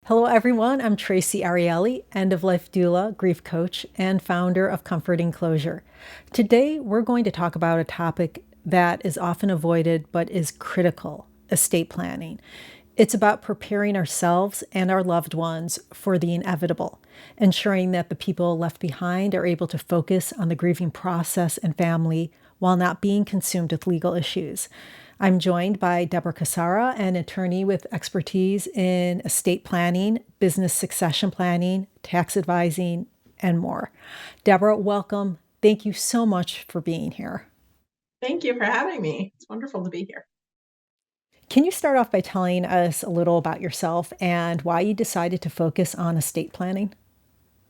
Hello, everyone. I'm Traci Arieli, end-of-life doula, grief coach, and founder of Comforting Closure. Today, we're going to talk about a topic that is often avoided but is critical: estate planning. It's about preparing ourselves and our loved ones for the inevitable, ensuring that the people left behind are able to focus on the grieving process and family while not being consumed with legal issues. I'm joined by Debra Cassara, an attorney with expertise in estate planning, business succession planning, tax advising, and more. Debra, welcome. Thank you so much for being here. Thank you for having me. It's wonderful to be here. Can you start off by telling us a little about yourself and why you decided to focus on estate planning?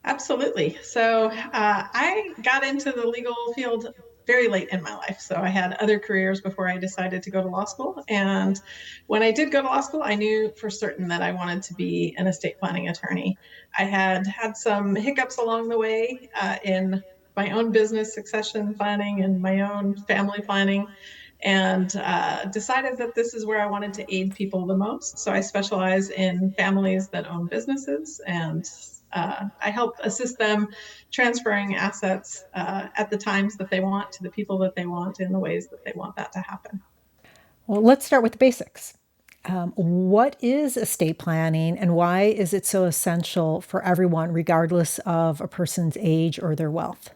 Absolutely. I got into the legal field very late in my life. So I had other careers before I decided to go to law school. And when I did go to law school, I knew for certain that I wanted to be an estate planning attorney. I had had some hiccups along the way in my own business succession planning and my own family planning, and decided that this is where I wanted to aid people the most. So I specialize in families that own businesses, and I help assist them transferring assets at the times that they want to the people that they want in the ways that they want that to happen. Well, let's start with the basics. What is estate planning and why is it so essential for everyone, regardless of a person's age or their wealth?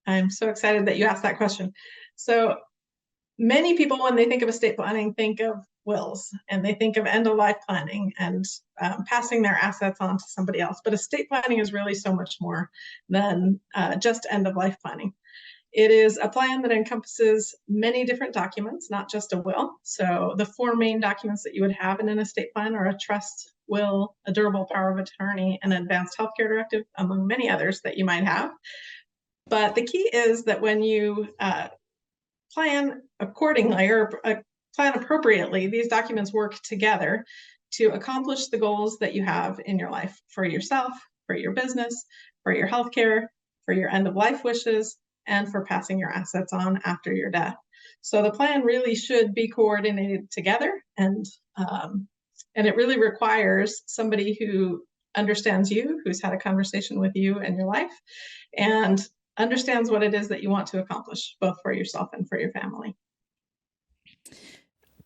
I'm so excited that you asked that question. So many people, when they think of estate planning, think of wills and they think of end of life planning and passing their assets on to somebody else. But estate planning is really so much more than just end of life planning. It is a plan that encompasses many different documents, not just a will. So the four main documents that you would have in an estate plan are a trust, will, a durable power of attorney, and an advanced healthcare directive, among many others that you might have. But the key is that when you plan accordingly or plan appropriately, these documents work together to accomplish the goals that you have in your life for yourself, for your business, for your healthcare, for your end of life wishes, and for passing your assets on after your death. So the plan really should be coordinated together, and it really requires somebody who understands you, who's had a conversation with you in your life, and understands what it is that you want to accomplish, both for yourself and for your family.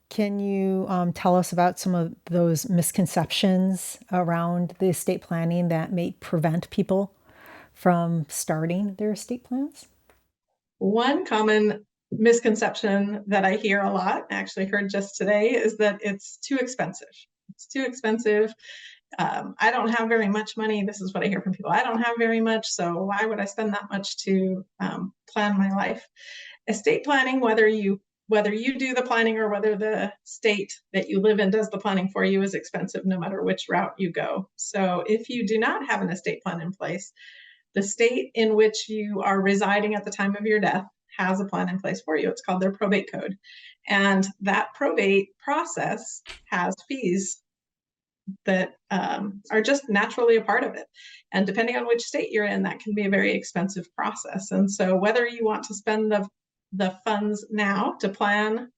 Can you tell us about some of those misconceptions around the estate planning that may prevent people from starting their estate plans? One common misconception that I hear a lot, actually heard just today, is that it's too expensive. It's too expensive. I don't have very much money. This is what I hear from people. I don't have very much, so why would I spend that much to plan my life? Estate planning, whether you do the planning or whether the state that you live in does the planning for you, is expensive no matter which route you go. So if you do not have an estate plan in place, the state in which you are residing at the time of your death has a plan in place for you. It's called their probate code. And that probate process has fees that are just naturally a part of it. And depending on which state you're in, that can be a very expensive process. And so whether you want to spend the funds now to plan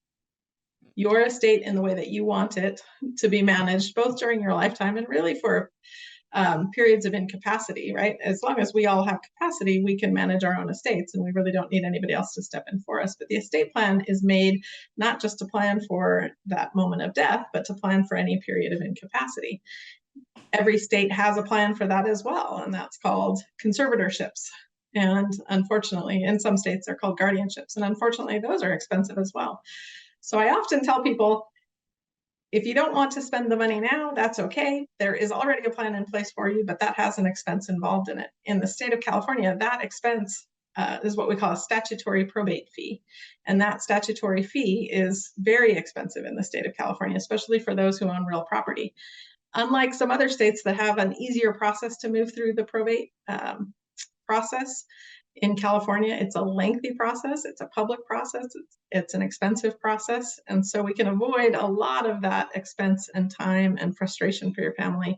your estate in the way that you want it to be managed, both during your lifetime and really for periods of incapacity, right? As long as we all have capacity, we can manage our own estates and we really don't need anybody else to step in for us. But the estate plan is made not just to plan for that moment of death, but to plan for any period of incapacity. Every state has a plan for that as well, and that's called conservatorships. And unfortunately, in some states, they're called guardianships. And unfortunately, those are expensive as well. So I often tell people, if you don't want to spend the money now, that's okay. There is already a plan in place for you, but that has an expense involved in it. In the state of California, that expense is what we call a statutory probate fee. And that statutory fee is very expensive in the state of California, especially for those who own real property. Unlike some other states that have an easier process to move through the probate process, in California, it's a lengthy process. It's a public process. It's an expensive process. And so we can avoid a lot of that expense and time and frustration for your family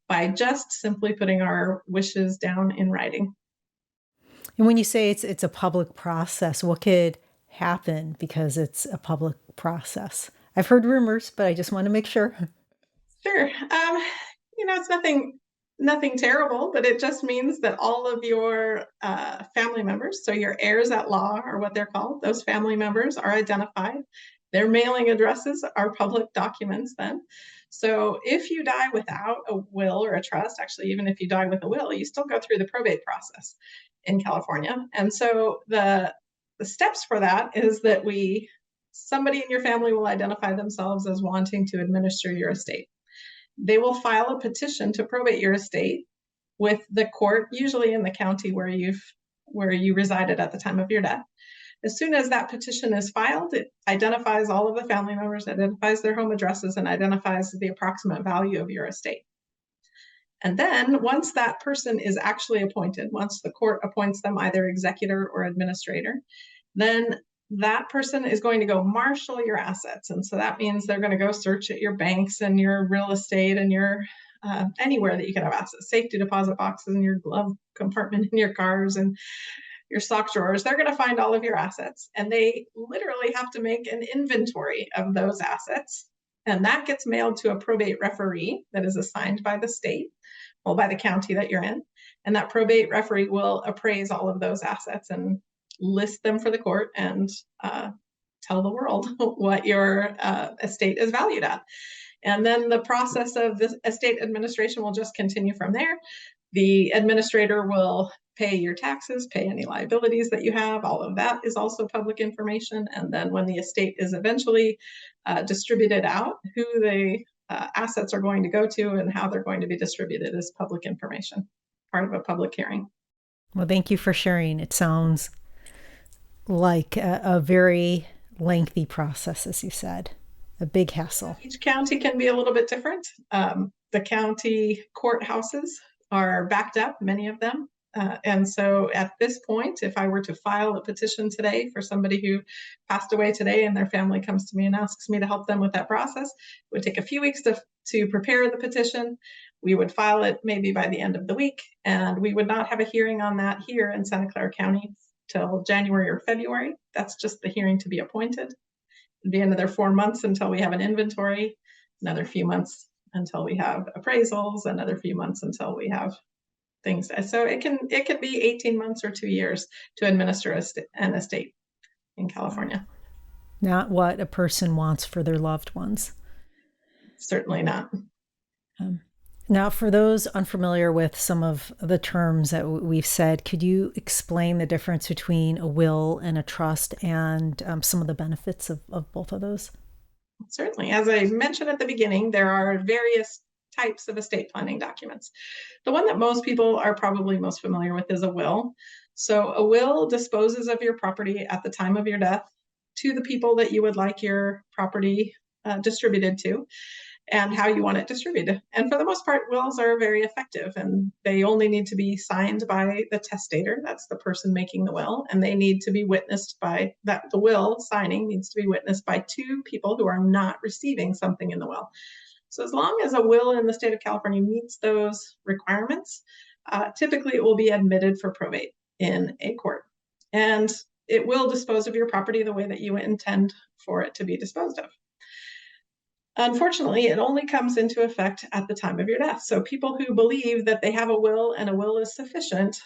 by just simply putting our wishes down in writing. And when you say it's a public process, what could happen because it's a public process? I've heard rumors, but I just want to make sure. Sure. It's nothing terrible, but it just means that all of your family members, so your heirs at law are what they're called, those family members are identified. Their mailing addresses are public documents then. So if you die without a will or a trust, actually, even if you die with a will, you still go through the probate process in California. And so the steps for that is that somebody in your family will identify themselves as wanting to administer your estate. They will file a petition to probate your estate with the court, usually in the county where you resided at the time of your death. As soon as that petition is filed, it identifies all of the family members, identifies their home addresses, and identifies the approximate value of your estate. And then once that person is actually appointed, once the court appoints them either executor or administrator, then that person is going to go marshal your assets. And so that means they're going to go search at your banks and your real estate and your anywhere that you can have assets, safety deposit boxes in your glove compartment in your cars and your sock drawers. They're going to find all of your assets, and they literally have to make an inventory of those assets. And that gets mailed to a probate referee that is assigned by the state, well, by the county that you're in. And that probate referee will appraise all of those assets and list them for the court and tell the world what your estate is valued at. And then the process of the estate administration will just continue from there. The administrator will pay your taxes, pay any liabilities that you have. All of that is also public information. And then when the estate is eventually distributed out, who the assets are going to go to and how they're going to be distributed is public information, part of a public hearing. Well, thank you for sharing. It sounds like a very lengthy process, as you said, a big hassle. Each county can be a little bit different. The county courthouses are backed up, many of them. And so at this point, if I were to file a petition today for somebody who passed away today and their family comes to me and asks me to help them with that process, it would take a few weeks to prepare the petition. We would file it maybe by the end of the week, and we would not have a hearing on that here in Santa Clara County till January or February. That's just the hearing to be appointed. It'd be another 4 months until we have an inventory, another few months until we have appraisals, another few months until we have things. So it can be 18 months or 2 years to administer an estate in California. Not what a person wants for their loved ones. Certainly not. Now, for those unfamiliar with some of the terms that we've said, could you explain the difference between a will and a trust and some of the benefits of both of those? Certainly. As I mentioned at the beginning, there are various types of estate planning documents. The one that most people are probably most familiar with is a will. So a will disposes of your property at the time of your death to the people that you would like your property distributed to, and how you want it distributed. And for the most part, wills are very effective, and they only need to be signed by the testator. That's the person making the will. And they need to be witnessed by that. The will signing needs to be witnessed by 2 people who are not receiving something in the will. So as long as a will in the state of California meets those requirements, typically it will be admitted for probate in a court. And it will dispose of your property the way that you intend for it to be disposed of. Unfortunately, it only comes into effect at the time of your death. So people who believe that they have a will and a will is sufficient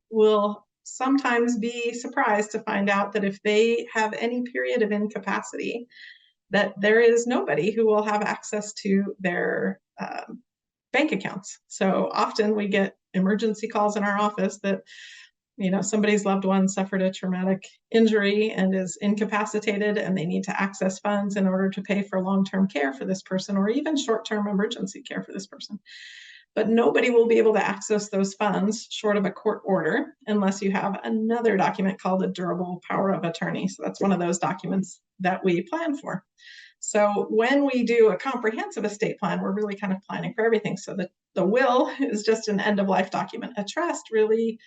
will sometimes be surprised to find out that if they have any period of incapacity, that there is nobody who will have access to their bank accounts. So often we get emergency calls in our office that somebody's loved one suffered a traumatic injury and is incapacitated, and they need to access funds in order to pay for long-term care for this person, or even short-term emergency care for this person. But nobody will be able to access those funds short of a court order unless you have another document called a durable power of attorney. So that's one of those documents that we plan for. So when we do a comprehensive estate plan, we're really kind of planning for everything. So the will is just an end-of-life document. A trust really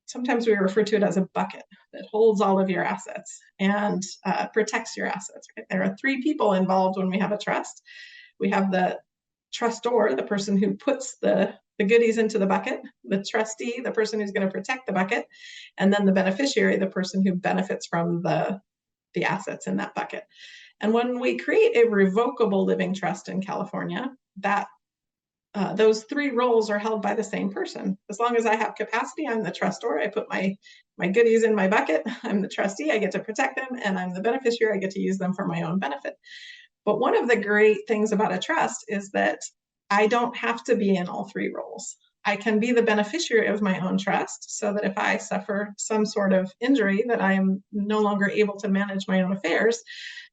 sometimes we refer to it as a bucket that holds all of your assets and protects your assets. Right? There are 3 people involved when we have a trust. We have the trustor, the person who puts the goodies into the bucket, the trustee, the person who's going to protect the bucket, and then the beneficiary, the person who benefits from the assets in that bucket. And when we create a revocable living trust in California, that those three roles are held by the same person. As long as I have capacity, I'm the trustor. I put my goodies in my bucket. I'm the trustee. I get to protect them, and I'm the beneficiary. I get to use them for my own benefit. But one of the great things about a trust is that I don't have to be in all three roles. I can be the beneficiary of my own trust so that if I suffer some sort of injury that I am no longer able to manage my own affairs,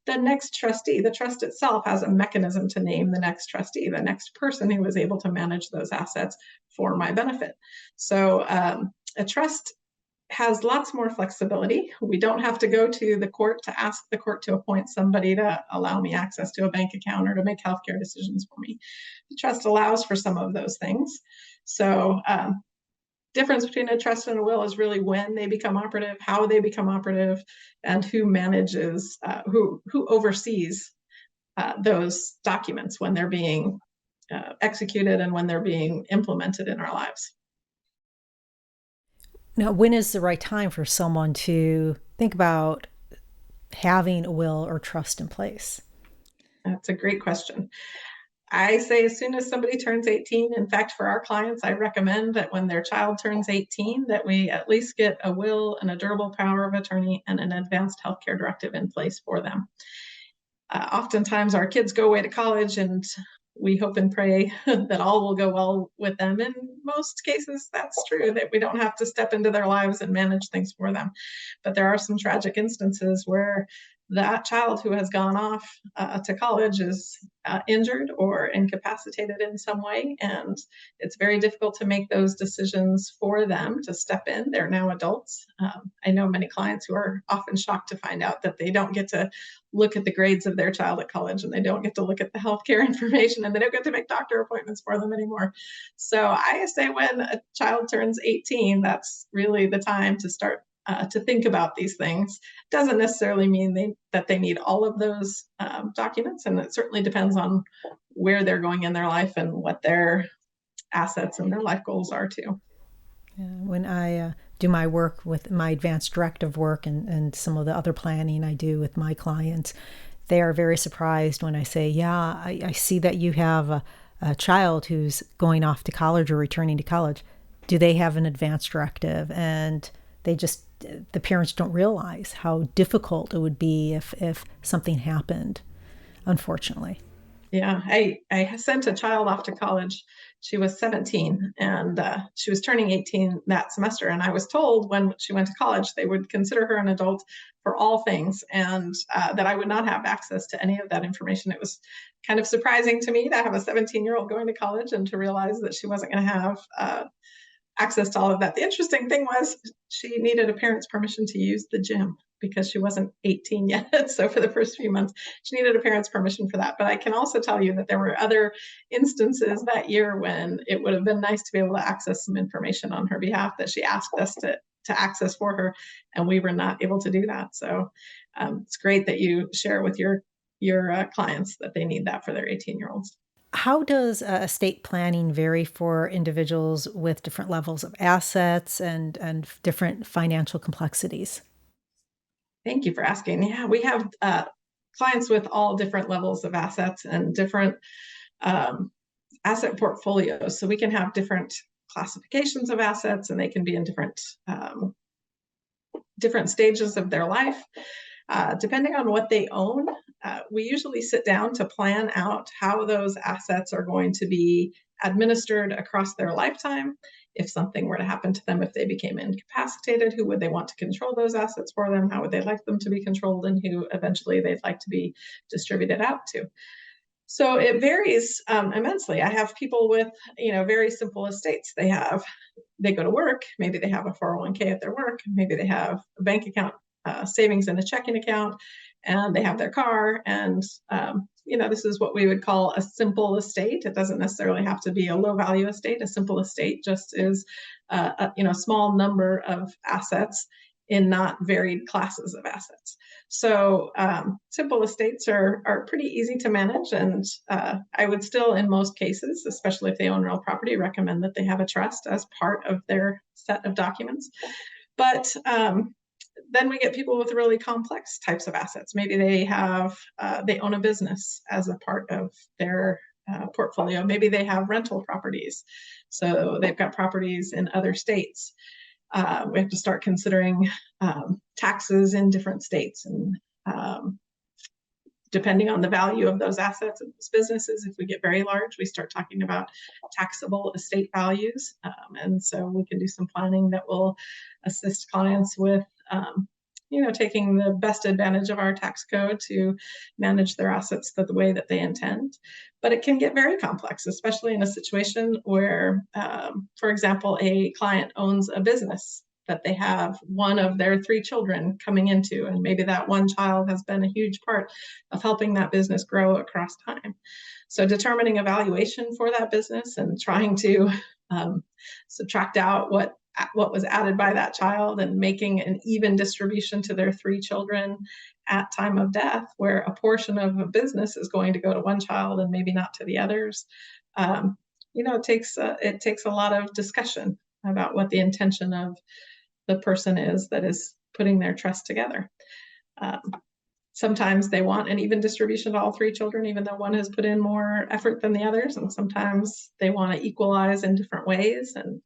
the next trustee, the trust itself has a mechanism to name the next trustee, the next person who is able to manage those assets for my benefit. So a trust has lots more flexibility. We don't have to go to the court to ask the court to appoint somebody to allow me access to a bank account or to make healthcare decisions for me. The trust allows for some of those things. So difference between a trust and a will is really when they become operative, how they become operative, and who manages, who oversees those documents when they're being executed and when they're being implemented in our lives. Now, when is the right time for someone to think about having a will or trust in place? That's a great question. I say as soon as somebody turns 18. In fact, for our clients, I recommend that when their child turns 18, that we at least get a will and a durable power of attorney and an advanced healthcare directive in place for them. Oftentimes our kids go away to college and we hope and pray that all will go well with them. In most cases, that's true, that we don't have to step into their lives and manage things for them. But there are some tragic instances where that child who has gone off to college is injured or incapacitated in some way. And it's very difficult to make those decisions for them to step in. They're now adults. I know many clients who are often shocked to find out that they don't get to look at the grades of their child at college, and they don't get to look at the healthcare information, and they don't get to make doctor appointments for them anymore. So I say when a child turns 18, that's really the time to start to think about these things. Doesn't necessarily mean that they need all of those documents, and it certainly depends on where they're going in their life and what their assets and their life goals are too. When I do my work with my advanced directive work and some of the other planning I do with my clients, they are very surprised when I say, yeah, I see that you have a child who's going off to college or returning to college. Do they have an advanced directive? And the parents don't realize how difficult it would be if something happened, unfortunately. Yeah, I sent a child off to college. She was 17 and she was turning 18 that semester. And I was told when she went to college, they would consider her an adult for all things, and that I would not have access to any of that information. It was kind of surprising to me to have a 17-year-old going to college and to realize that she wasn't going to have access to all of that. The interesting thing was she needed a parent's permission to use the gym because she wasn't 18 yet. So for the first few months, she needed a parent's permission for that. But I can also tell you that there were other instances that year when it would have been nice to be able to access some information on her behalf that she asked us to access for her, and we were not able to do that. So it's great that you share with your clients that they need that for their 18-year-olds. How does estate planning vary for individuals with different levels of assets and different financial complexities? Thank you for asking. Yeah, we have clients with all different levels of assets and different asset portfolios. So we can have different classifications of assets, and they can be in different stages of their life. Depending on what they own, we usually sit down to plan out how those assets are going to be administered across their lifetime. If something were to happen to them, if they became incapacitated, who would they want to control those assets for them? How would they like them to be controlled, and who eventually they'd like to be distributed out to? So it varies immensely. I have people with, very simple estates. They go to work, maybe they have a 401k at their work, maybe they have a bank account, savings in a checking account, and they have their car. And, this is what we would call a simple estate. It doesn't necessarily have to be a low value estate. A simple estate just is, a small number of assets in not varied classes of assets. So simple estates are pretty easy to manage. And I would still, in most cases, especially if they own real property, recommend that they have a trust as part of their set of documents. But then we get people with really complex types of assets. Maybe they own a business as a part of their portfolio. Maybe they have rental properties. So they've got properties in other states. We have to start considering taxes in different states, and depending on the value of those assets and those businesses, if we get very large, we start talking about taxable estate values. And so we can do some planning that will assist clients with taking the best advantage of our tax code to manage their assets the way that they intend. But it can get very complex, especially in a situation where, for example, a client owns a business that they have one of their 3 children coming into, and maybe that one child has been a huge part of helping that business grow across time. So determining a valuation for that business and trying to subtract out what was added by that child and making an even distribution to their 3 children at time of death, where a portion of a business is going to go to one child and maybe not to the others. It takes a lot of discussion about what the intention of the person is that is putting their trust together. Sometimes they want an even distribution to all 3 children, even though one has put in more effort than the others. And sometimes they want to equalize in different ways. And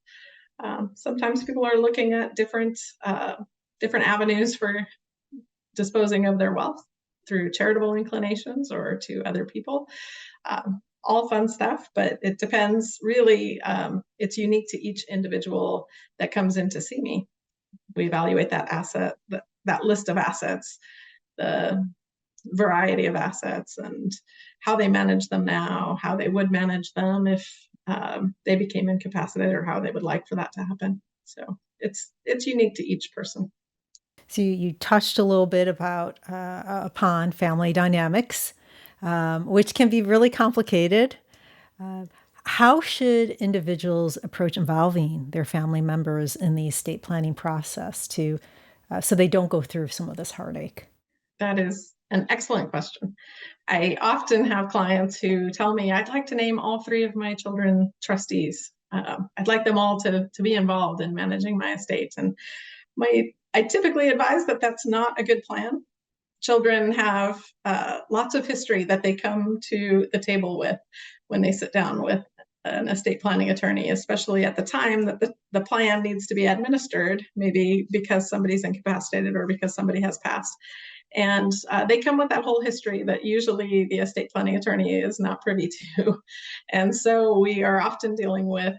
sometimes people are looking at different avenues for disposing of their wealth through charitable inclinations or to other people. All fun stuff, but it depends really. It's unique to each individual that comes in to see me. We evaluate that asset, that list of assets, the variety of assets, and how they manage them now, how they would manage them if they became incapacitated, or how they would like for that to happen. So it's unique to each person. So you touched a little bit upon family dynamics, which can be really complicated. How should individuals approach involving their family members in the estate planning process so they don't go through some of this heartache? That is an excellent question. I often have clients who tell me, I'd like to name all 3 of my children trustees. I'd like them all to be involved in managing my estate. And I typically advise that that's not a good plan. Children have lots of history that they come to the table with when they sit down with an estate planning attorney, especially at the time that the plan needs to be administered, maybe because somebody's incapacitated or because somebody has passed. And they come with that whole history that usually the estate planning attorney is not privy to. And so we are often dealing with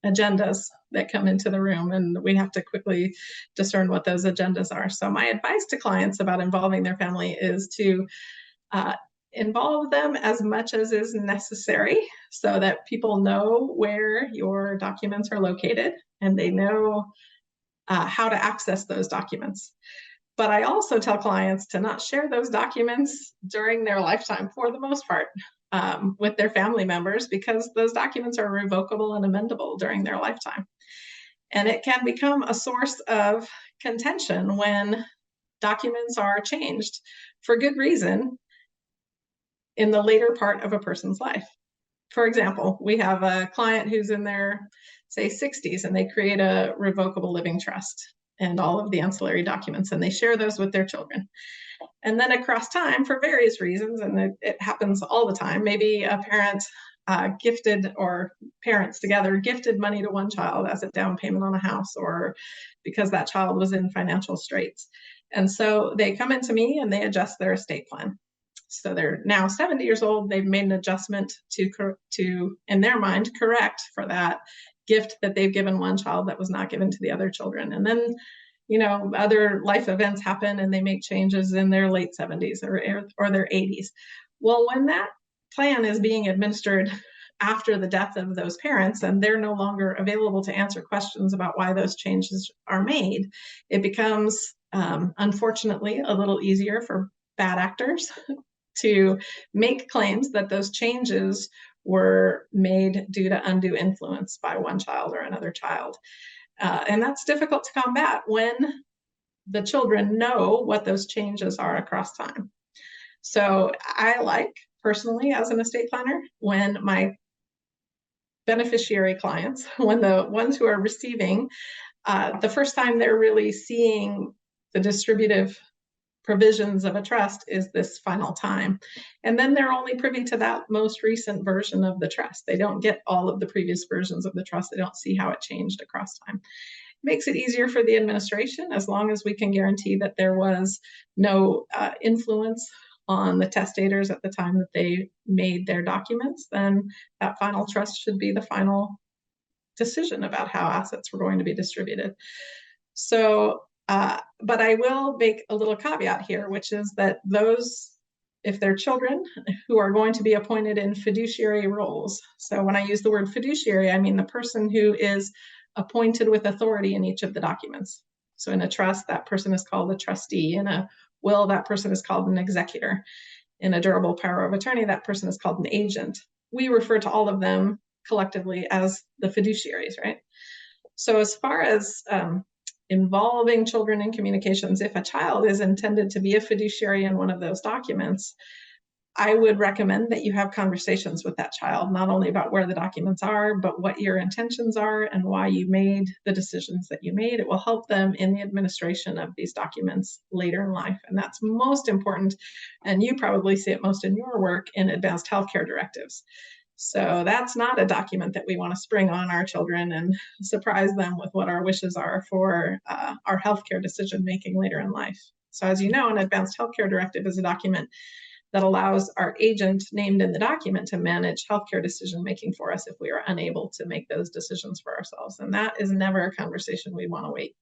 agendas that come into the room, and we have to quickly discern what those agendas are. So my advice to clients about involving their family is to involve them as much as is necessary so that people know where your documents are located and they know how to access those documents. But I also tell clients to not share those documents during their lifetime, for the most part, with their family members, because those documents are revocable and amendable during their lifetime. And it can become a source of contention when documents are changed for good reason in the later part of a person's life. For example, we have a client who's in their, say, 60s, and they create a revocable living trust and all of the ancillary documents, and they share those with their children. And then across time, for various reasons, and it happens all the time, maybe a parent gifted, or parents together gifted money to one child as a down payment on a house, or because that child was in financial straits. And so they come into me and they adjust their estate plan. So they're now 70 years old. They've made an adjustment to, in their mind, correct for that gift that they've given one child that was not given to the other children. And then, other life events happen and they make changes in their late 70s or their 80s. Well, when that plan is being administered after the death of those parents and they're no longer available to answer questions about why those changes are made, it becomes, unfortunately, a little easier for bad actors to make claims that those changes were made due to undue influence by one child or another child. And that's difficult to combat when the children know what those changes are across time. So I like, personally, as an estate planner, when my beneficiary clients, when the ones who are receiving The first time they're really seeing the distributive provisions of a trust is this final time. And then they're only privy to that most recent version of the trust. They don't get all of the previous versions of the trust. They don't see how it changed across time. It makes it easier for the administration as long as we can guarantee that there was no influence on the testators at the time that they made their documents. Then that final trust should be the final decision about how assets were going to be distributed. So, but I will make a little caveat here, which is that those, if they're children who are going to be appointed in fiduciary roles. So when I use the word fiduciary, I mean the person who is appointed with authority in each of the documents. So in a trust, that person is called a trustee. In a will, that person is called an executor. In a durable power of attorney, that person is called an agent. We refer to all of them collectively as the fiduciaries, right? So as far as involving children in communications, if a child is intended to be a fiduciary in one of those documents, I would recommend that you have conversations with that child, not only about where the documents are, but what your intentions are and why you made the decisions that you made. It will help them in the administration of these documents later in life. And that's most important. And you probably see it most in your work in advanced healthcare directives. So that's not a document that we want to spring on our children and surprise them with what our wishes are for our healthcare decision making later in life. So as you know, an advanced healthcare directive is a document that allows our agent named in the document to manage healthcare decision making for us if we are unable to make those decisions for ourselves. And that is never a conversation we want to wait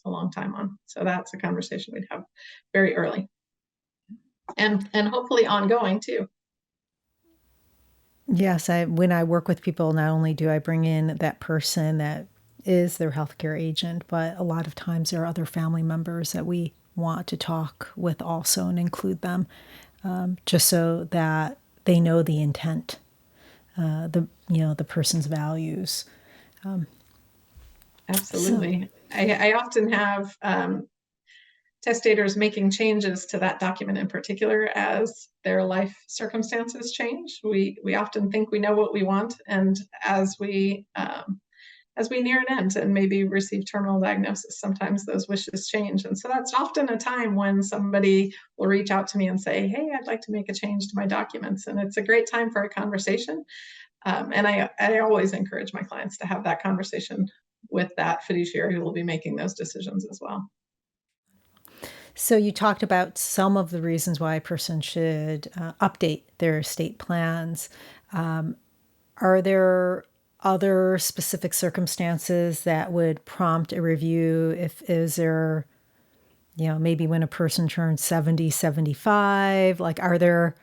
a long time on. So that's a conversation we'd have very early and hopefully ongoing too. Yes, when I work with people, not only do I bring in that person that is their healthcare agent, but a lot of times there are other family members that we want to talk with also and include them, just so that they know the intent, the person's values. Absolutely. I often have testators making changes to that document in particular as their life circumstances change. We often think we know what we want, and as we near an end and maybe receive terminal diagnosis, sometimes those wishes change. And so that's often a time when somebody will reach out to me and say, hey, I'd like to make a change to my documents. And it's a great time for a conversation. And I always encourage my clients to have that conversation with that fiduciary who will be making those decisions as well. So you talked about some of the reasons why a person should update their estate plans. Are there other specific circumstances that would prompt a review? Is there, maybe when a person turns 70, 75, like are there?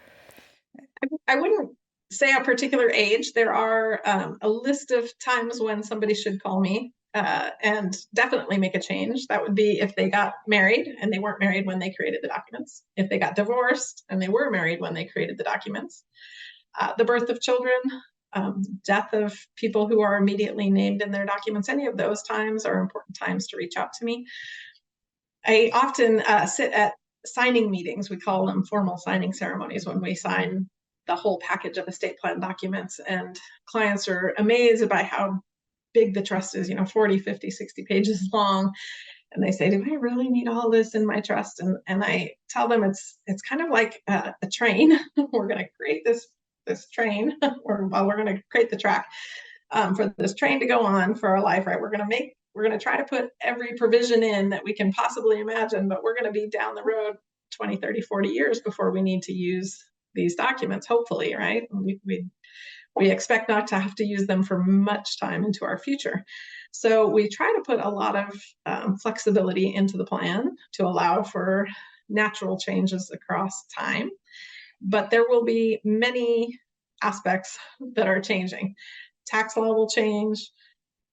I wouldn't say a particular age. There are a list of times when somebody should call me and definitely make a change. That would be if they got married and they weren't married when they created the documents, if they got divorced and they were married when they created the documents, the birth of children, death of people who are immediately named in their documents. Any of those times are important times to reach out to me. I often sit at signing meetings. We call them formal signing ceremonies when we sign the whole package of estate plan documents, and clients are amazed by how big the trust is, 40, 50, 60 pages long. And they say, do I really need all this in my trust? And I tell them it's kind of like a train. We're going to create this train, or we're going to create the track for this train to go on for our life, right? We're going to try to put every provision in that we can possibly imagine, but we're going to be down the road 20, 30, 40 years before we need to use these documents, hopefully, right? We expect not to have to use them for much time into our future. So we try to put a lot of flexibility into the plan to allow for natural changes across time. But there will be many aspects that are changing. Tax law will change,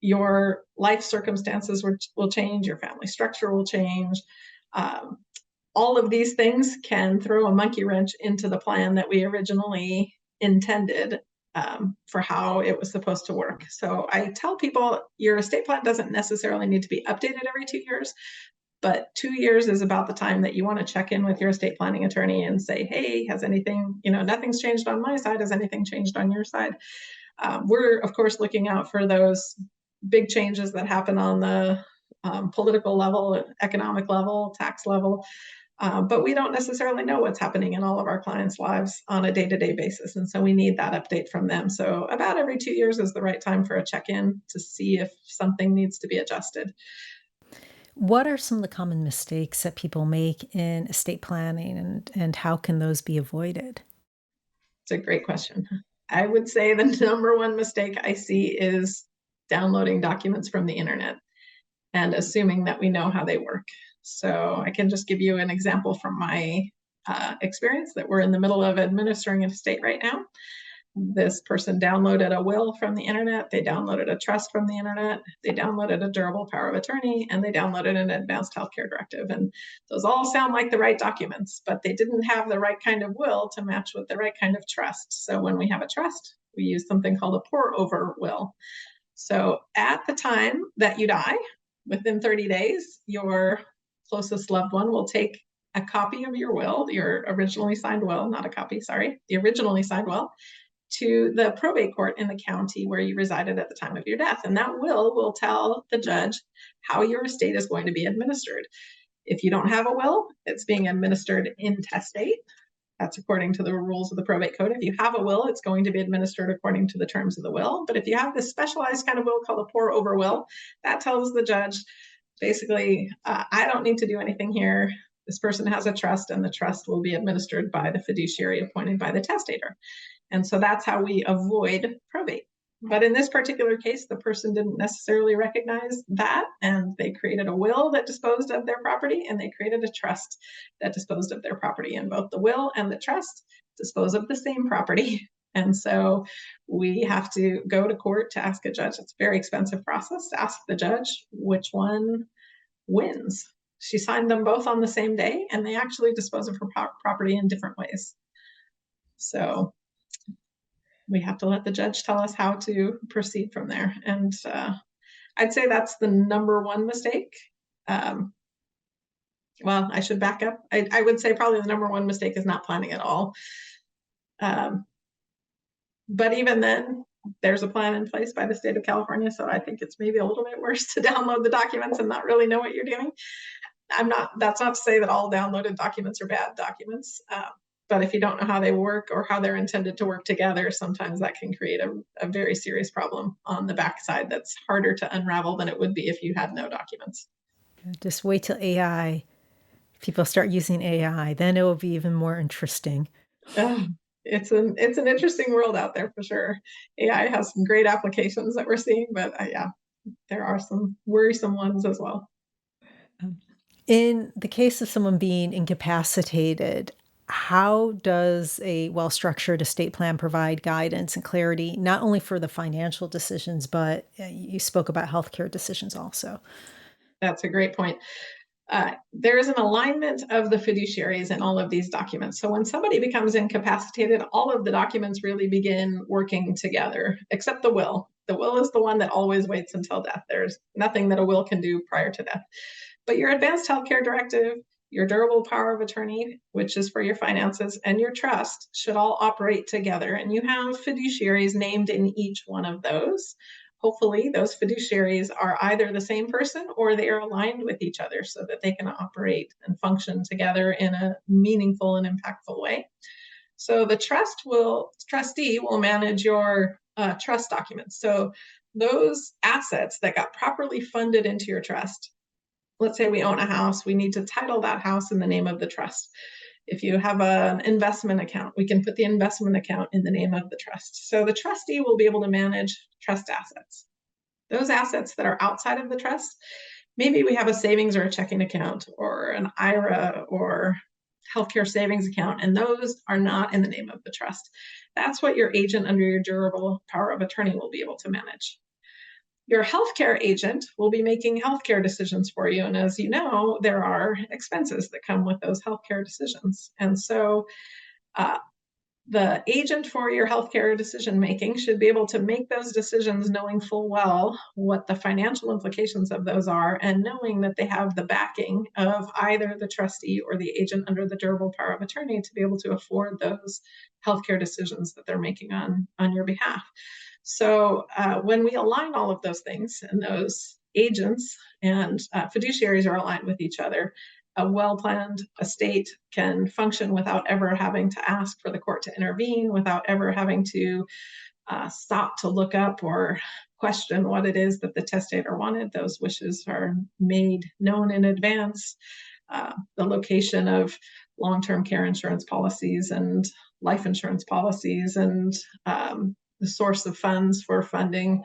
your life circumstances will change, your family structure will change. All of these things can throw a monkey wrench into the plan that we originally intended for how it was supposed to work. So I tell people your estate plan doesn't necessarily need to be updated every 2 years, but 2 years is about the time that you want to check in with your estate planning attorney and say, hey, has anything, nothing's changed on my side. Has anything changed on your side? We're, of course, looking out for those big changes that happen on the political level, economic level, tax level. But we don't necessarily know what's happening in all of our clients' lives on a day-to-day basis. And so we need that update from them. So about every 2 years is the right time for a check-in to see if something needs to be adjusted. What are some of the common mistakes that people make in estate planning, and how can those be avoided? It's a great question. I would say the number one mistake I see is downloading documents from the internet and assuming that we know how they work. So I can just give you an example from my experience that we're in the middle of administering an estate right now. This person downloaded a will from the internet, they downloaded a trust from the internet, they downloaded a durable power of attorney, and they downloaded an advanced healthcare directive. And those all sound like the right documents, but they didn't have the right kind of will to match with the right kind of trust. So when we have a trust, we use something called a pour over will. So at the time that you die, within 30 days, your closest loved one will take a copy of your will, your originally signed will, not a copy, sorry, the originally signed will, to the probate court in the county where you resided at the time of your death. And that will tell the judge how your estate is going to be administered. If you don't have a will, it's being administered intestate. That's according to the rules of the probate code. If you have a will, it's going to be administered according to the terms of the will. But if you have this specialized kind of will called a pour over will, that tells the judge, basically, I don't need to do anything here. This person has a trust, and the trust will be administered by the fiduciary appointed by the testator. And so that's how we avoid probate. But in this particular case, the person didn't necessarily recognize that, and they created a will that disposed of their property, and they created a trust that disposed of their property. And both the will and the trust dispose of the same property. And so we have to go to court to ask a judge. It's a very expensive process to ask the judge which one wins. She signed them both on the same day, and they actually dispose of her property in different ways. So we have to let the judge tell us how to proceed from there. And I'd say that's the number one mistake. Well, I should back up. I would say probably the number one mistake is not planning at all. But even then, there's a plan in place by the state of California. So I think it's maybe a little bit worse to download the documents and not really know what you're doing. That's not to say that all downloaded documents are bad documents. But if you don't know how they work or how they're intended to work together, sometimes that can create a very serious problem on the backside that's harder to unravel than it would be if you had no documents. Just wait till people start using AI, then it will be even more interesting. It's an interesting world out there for sure. AI has some great applications that we're seeing, but yeah, there are some worrisome ones as well. In the case of someone being incapacitated, how does a well-structured estate plan provide guidance and clarity, not only for the financial decisions, but you spoke about healthcare decisions also? That's a great point. There is an alignment of the fiduciaries in all of these documents. So when somebody becomes incapacitated, all of the documents really begin working together, except the will. The will is the one that always waits until death. There's nothing that a will can do prior to death. But your advanced healthcare directive, your durable power of attorney, which is for your finances, and your trust should all operate together. And you have fiduciaries named in each one of those. Hopefully, those fiduciaries are either the same person or they are aligned with each other so that they can operate and function together in a meaningful and impactful way. So the trustee will manage your trust documents. So those assets that got properly funded into your trust, let's say we own a house, we need to title that house in the name of the trust. If you have an investment account, we can put the investment account in the name of the trust. So the trustee will be able to manage trust assets. Those assets that are outside of the trust, maybe we have a savings or a checking account or an IRA or healthcare savings account, and those are not in the name of the trust. That's what your agent under your durable power of attorney will be able to manage. Your healthcare agent will be making healthcare decisions for you. And as you know, there are expenses that come with those healthcare decisions. And so the agent for your healthcare decision making should be able to make those decisions knowing full well what the financial implications of those are, and knowing that they have the backing of either the trustee or the agent under the durable power of attorney to be able to afford those healthcare decisions that they're making on your behalf. So when we align all of those things and those agents and fiduciaries are aligned with each other, a well-planned estate can function without ever having to ask for the court to intervene, without ever having to stop to look up or question what it is that the testator wanted. Those wishes are made known in advance. The location of long-term care insurance policies and life insurance policies and the source of funds for funding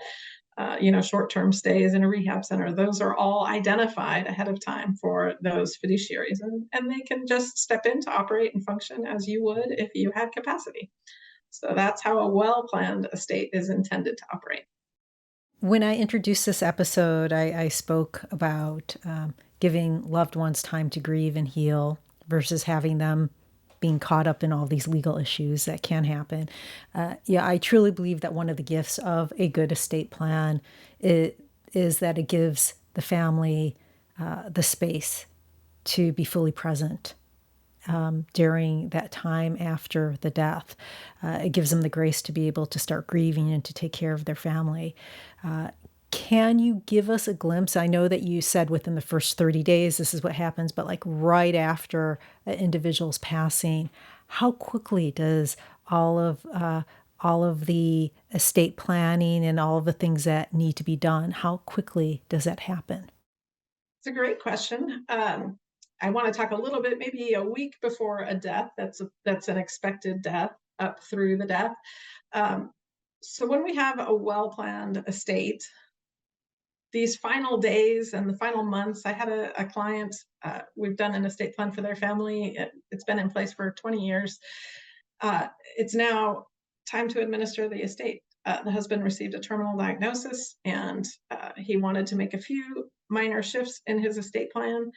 short-term stays in a rehab center. Those are all identified ahead of time for those fiduciaries, and they can just step in to operate and function as you would if you had capacity. So that's how a well-planned estate is intended to operate. When I introduced this episode, I spoke about giving loved ones time to grieve and heal versus having them being caught up in all these legal issues that can happen. I truly believe that one of the gifts of a good estate plan is that it gives the family the space to be fully present during that time after the death. It gives them the grace to be able to start grieving and to take care of their family. Can you give us a glimpse? I know that you said within the first 30 days this is what happens, but like right after an individual's passing, how quickly does all of the estate planning and all of the things that need to be done, how quickly does that happen? It's a great question. I want to talk a little bit, maybe a week before a death. That's an expected death up through the death. So when we have a well-planned estate, these final days and the final months, I had a client, we've done an estate plan for their family. It's been in place for 20 years. It's now time to administer the estate. The husband received a terminal diagnosis, and he wanted to make a few minor shifts in his estate plan.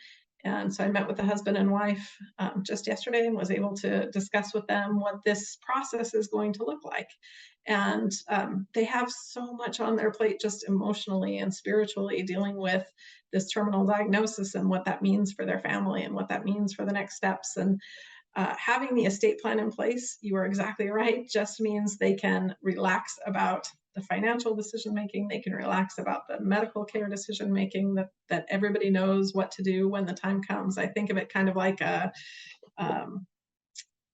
And so I met with the husband and wife just yesterday and was able to discuss with them what this process is going to look like. And they have so much on their plate, just emotionally and spiritually, dealing with this terminal diagnosis and what that means for their family and what that means for the next steps. And having the estate plan in place, you are exactly right, just means they can relax about the financial decision making. They can relax about the medical care decision making, that everybody knows what to do when the time comes. I think of it kind of like a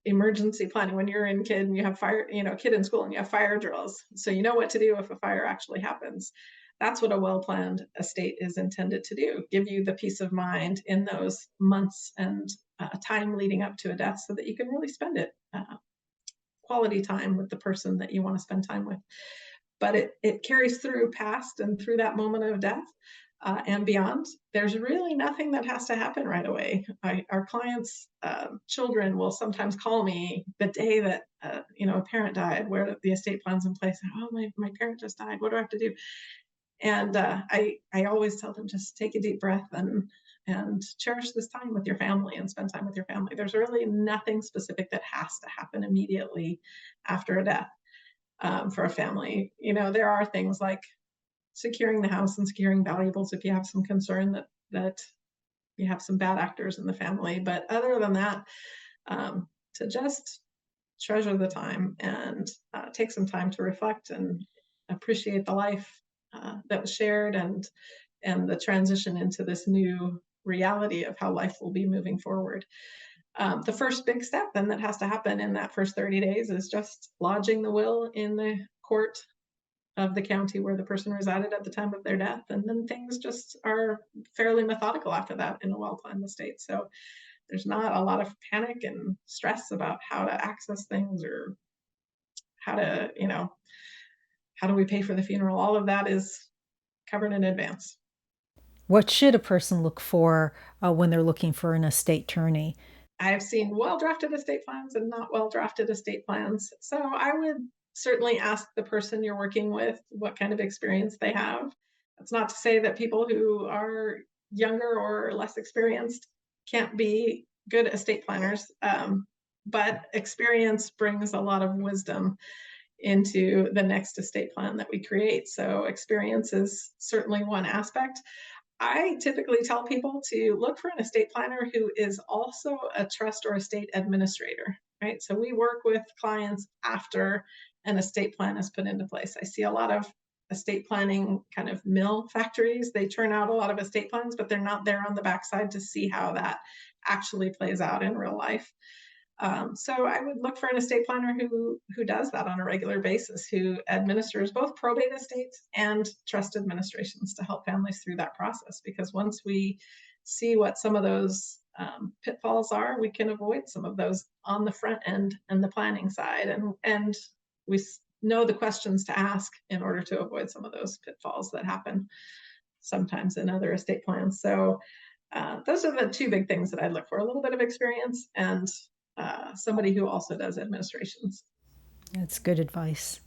emergency planning when you're in kid and you have fire, kid in school and you have fire drills. So you know what to do if a fire actually happens. That's what a well-planned estate is intended to do, give you the peace of mind in those months and time leading up to a death so that you can really spend it quality time with the person that you want to spend time with. But it carries through past and through that moment of death and beyond. There's really nothing that has to happen right away. Our clients' children will sometimes call me the day that a parent died, where the estate plan's in place. Oh, my parent just died. What do I have to do? And I always tell them, just take a deep breath and cherish this time with your family and spend time with your family. There's really nothing specific that has to happen immediately after a death for a family. There are things like securing the house and securing valuables if you have some concern that you have some bad actors in the family. But other than that, to just treasure the time and take some time to reflect and appreciate the life that was shared and the transition into this new reality of how life will be moving forward. The first big step then that has to happen in that first 30 days is just lodging the will in the court of the county where the person resided at the time of their death. And then things just are fairly methodical after that in a well-planned estate. So there's not a lot of panic and stress about how to access things or how to, how do we pay for the funeral? All of that is covered in advance. What should a person look for when they're looking for an estate attorney? I've seen well-drafted estate plans and not well-drafted estate plans. So I would certainly ask the person you're working with what kind of experience they have. That's not to say that people who are younger or less experienced can't be good estate planners, but experience brings a lot of wisdom into the next estate plan that we create. So experience is certainly one aspect. I typically tell people to look for an estate planner who is also a trust or estate administrator, right? So we work with clients after an estate plan is put into place. I see a lot of estate planning kind of mill factories. They churn out a lot of estate plans, but they're not there on the backside to see how that actually plays out in real life. So I would look for an estate planner who does that on a regular basis, who administers both probate estates and trust administrations to help families through that process. Because once we see what some of those pitfalls are, we can avoid some of those on the front end and the planning side, and we know the questions to ask in order to avoid some of those pitfalls that happen sometimes in other estate plans. So those are the two big things that I'd look for: a little bit of experience and somebody who also does administrations. That's good advice.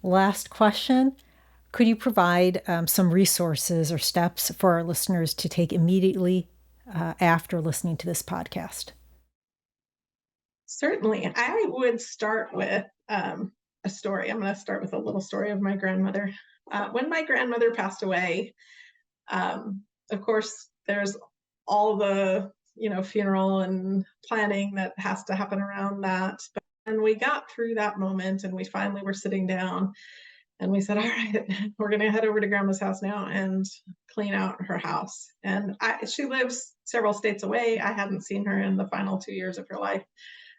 Last question. Could you provide some resources or steps for our listeners to take immediately after listening to this podcast? Certainly. I would start with a story. I'm going to start with a little story of my grandmother. When my grandmother passed away, of course, there's all the funeral and planning that has to happen around that. But when we got through that moment and we finally were sitting down and we said, all right, we're going to head over to grandma's house now and clean out her house. And she lives several states away. I hadn't seen her in the final 2 years of her life.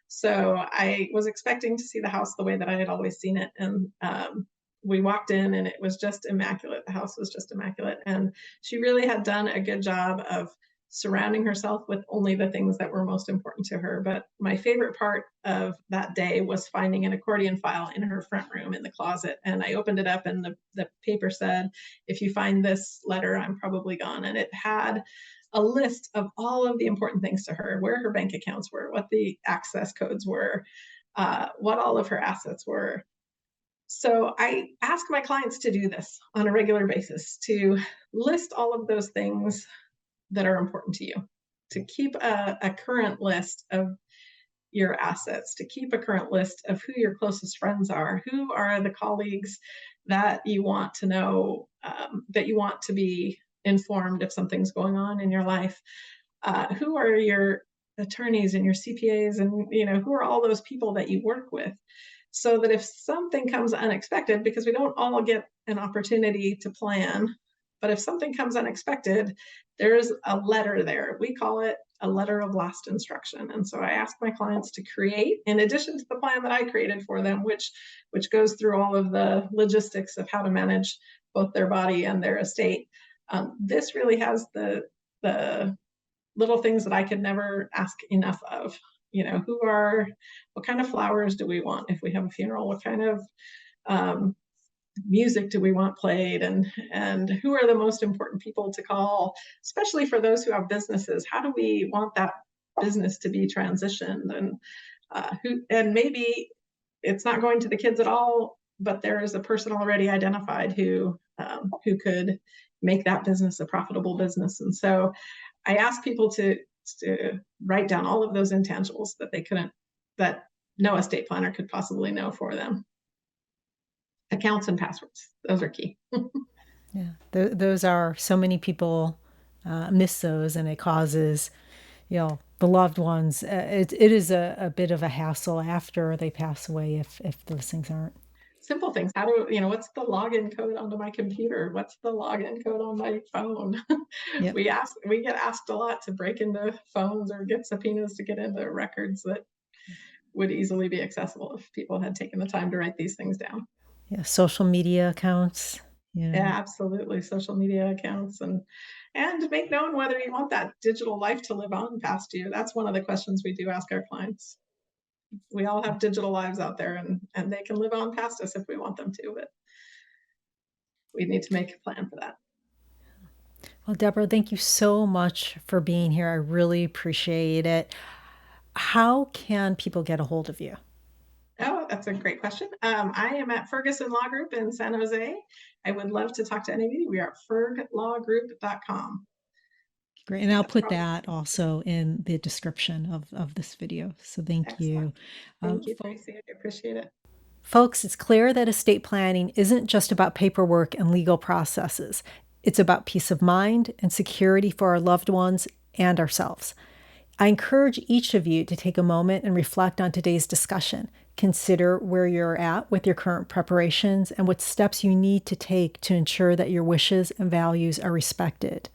So I was expecting to see the house the way that I had always seen it. And we walked in and it was just immaculate. The house was just immaculate. And she really had done a good job of surrounding herself with only the things that were most important to her. But my favorite part of that day was finding an accordion file in her front room in the closet. And I opened it up and the paper said, if you find this letter, I'm probably gone. And it had a list of all of the important things to her: where her bank accounts were, what the access codes were, what all of her assets were. So I ask my clients to do this on a regular basis, to list all of those things that are important to you, to keep a current list of your assets, to keep a current list of who your closest friends are, who are the colleagues that you want to know, that you want to be informed if something's going on in your life, who are your attorneys and your CPAs, and who are all those people that you work with, so that if something comes unexpected, because we don't all get an opportunity to plan, but if something comes unexpected, there's a letter there. We call it a letter of last instruction. And so I ask my clients to create, in addition to the plan that I created for them, which goes through all of the logistics of how to manage both their body and their estate. This really has the little things that I could never ask enough of. What kind of flowers do we want if we have a funeral? What kind of music do we want played? And who are the most important people to call, especially for those who have businesses? How do we want that business to be transitioned? And maybe it's not going to the kids at all, but there is a person already identified who could make that business a profitable business. And so I ask people to write down all of those intangibles that no estate planner could possibly know for them. Accounts and passwords, those are key. Yeah, those are, so many people miss those, and it causes, the loved ones, it is a bit of a hassle after they pass away if those things aren't. Simple things. What's the login code onto my computer? What's the login code on my phone? Yep. We get asked a lot to break into phones or get subpoenas to get into records that would easily be accessible if people had taken the time to write these things down. Yeah, social media accounts. Yeah, absolutely. Social media accounts, and make known whether you want that digital life to live on past you. That's one of the questions we do ask our clients. We all have digital lives out there, and they can live on past us if we want them to, but we need to make a plan for that. Well, Debra, thank you so much for being here. I really appreciate it. How can people get a hold of you? Oh, that's a great question. I am at Ferguson Law Group in San Jose. I would love to talk to anybody. We are at ferglawgroup.com. Great. And I'll put that also in the description of this video. So thank Excellent. you. Thank you, Tracy. I appreciate it. Folks, it's clear that estate planning isn't just about paperwork and legal processes. It's about peace of mind and security for our loved ones and ourselves. I encourage each of you to take a moment and reflect on today's discussion. Consider where you're at with your current preparations and what steps you need to take to ensure that your wishes and values are respected.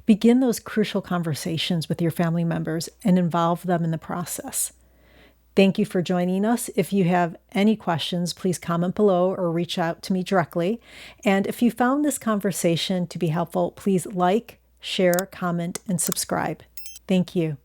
Begin those crucial conversations with your family members and involve them in the process. Thank you for joining us. If you have any questions, please comment below or reach out to me directly. And if you found this conversation to be helpful, please like, share, comment, and subscribe. Thank you.